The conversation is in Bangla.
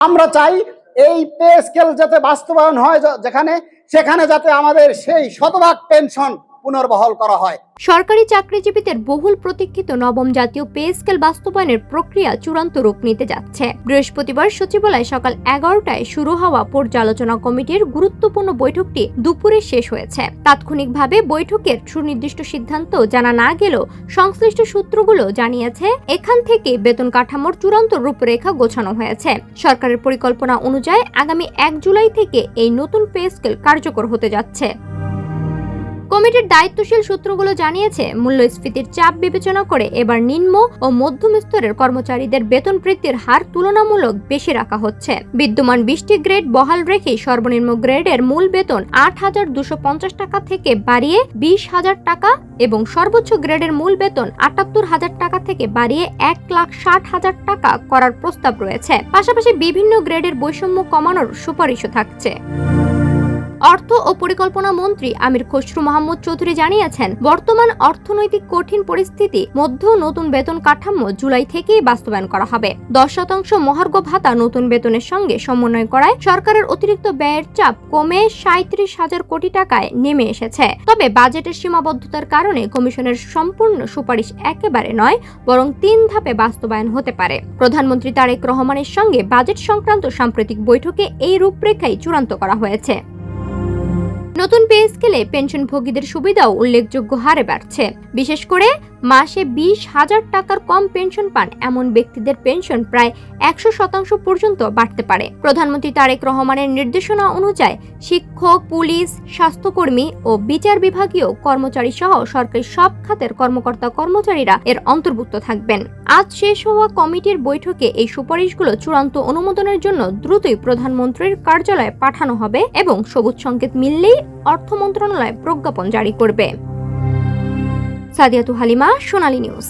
আমরা চাই এই পে স্কেল যাতে বাস্তবায়ন হয়, সেখানে যাতে আমাদের সেই শতভাগ পেনশন পুনর্বহাল করা হয়। সরকারি চাকরিজীবীদের বহুল প্রতীক্ষিত নবম জাতীয় পে স্কেল বাস্তবায়নের প্রক্রিয়া চূড়ান্ত রূপ নিতে যাচ্ছে। বৃহস্পতিবার সচিবালয়ে সকাল 11টায় শুরু হওয়া পর্যালোচনা কমিটির গুরুত্বপূর্ণ বৈঠকটি দুপুরে শেষ হয়েছে। তাৎক্ষণিকভাবে বৈঠকের সুনির্দিষ্ট সিদ্ধান্ত জানা না গেলেও সংশ্লিষ্ট সূত্রগুলো জানিয়েছে, এখান থেকে বেতন কাঠামোর চূড়ান্ত রূপরেখা গোছানো হয়েছে। সরকারের পরিকল্পনা অনুযায়ী আগামী 1 জুলাই থেকে এই নতুন পে স্কেল কার্যকর হতে যাচ্ছে। কমিটির দায়িত্বশীল সূত্রগুলো জানিয়েছে, মূল্যস্ফীতির চাপ বিবেচনা করে এবার নিম্ন ও মধ্যম স্তরের কর্মচারীদের বেতন বৃদ্ধির হার তুলনামূলক বেশি রাখা হচ্ছে। বিদ্যমান 20টি গ্রেড বহাল রেখে সর্বনিম্ন গ্রেডের মূল বেতন 8,250 টাকা থেকে বাড়িয়ে 20,000 টাকা এবং সর্বোচ্চ গ্রেডের মূল বেতন 78,000 টাকা থেকে বাড়িয়ে 1,60,000 টাকা করার প্রস্তাব রয়েছে। পাশাপাশি বিভিন্ন গ্রেডের বৈষম্য কমানোর সুপারিশও থাকছে। অর্থ ও পরিকল্পনা মন্ত্রী আমির খসরু মাহমুদ চৌধুরী জানিয়েছেন, বর্তমান অর্থনৈতিক কঠিন পরিস্থিতি মধ্যেও নতুন বেতন কাঠামো জুলাই থেকেই বাস্তবায়ন করা হবে। 10% মহার্ঘ ভাতা নতুন বেতনের সঙ্গে সমন্বয় করায় সরকারের অতিরিক্ত ব্যয়ের চাপ কমে 37,000 কোটি টাকায় নেমে এসেছে। তবে বাজেটের সীমাবদ্ধতার কারণে কমিশনের সম্পূর্ণ সুপারিশ একেবারে নয়, বরং 3 ধাপে বাস্তবায়ন হতে পারে। প্রধানমন্ত্রী তারেক রহমানের সঙ্গে বাজেট সংক্রান্ত সাম্প্রতিক বৈঠকে এই রূপরেখাই চূড়ান্ত করা হয়েছে। নতুন পে স্কেলে পেনশনভোগীদের সুবিধাও উল্লেখযোগ্য হারে বাড়ছে। বিশেষ করে মাসে 20,000 টাকার কম পেনশন পান এমন ব্যক্তিদের পেনশন প্রায় 100% পর্যন্ত বাড়তে পারে। প্রধানমন্ত্রী তারেক রহমানের নির্দেশনা অনুযায়ী শিক্ষক, পুলিশ, স্বাস্থ্যকর্মী ও বিচার বিভাগীয় কর্মচারী সহ সরকারি সব খাতের কর্মকর্তা-কর্মচারীরা এর অন্তর্ভুক্ত থাকবেন। আজ শেষ হওয়া কমিটির বৈঠকে এই সুপারিশগুলো চূড়ান্ত অনুমোদনের জন্য দ্রুতই প্রধানমন্ত্রীর কার্যালয়ে পাঠানো হবে এবং সবুজ সংকেত মিললেই অর্থ মন্ত্রণালয় প্রজ্ঞাপন জারি করবে। সাদিয়াতু হালিমা, সোনালী নিউজ।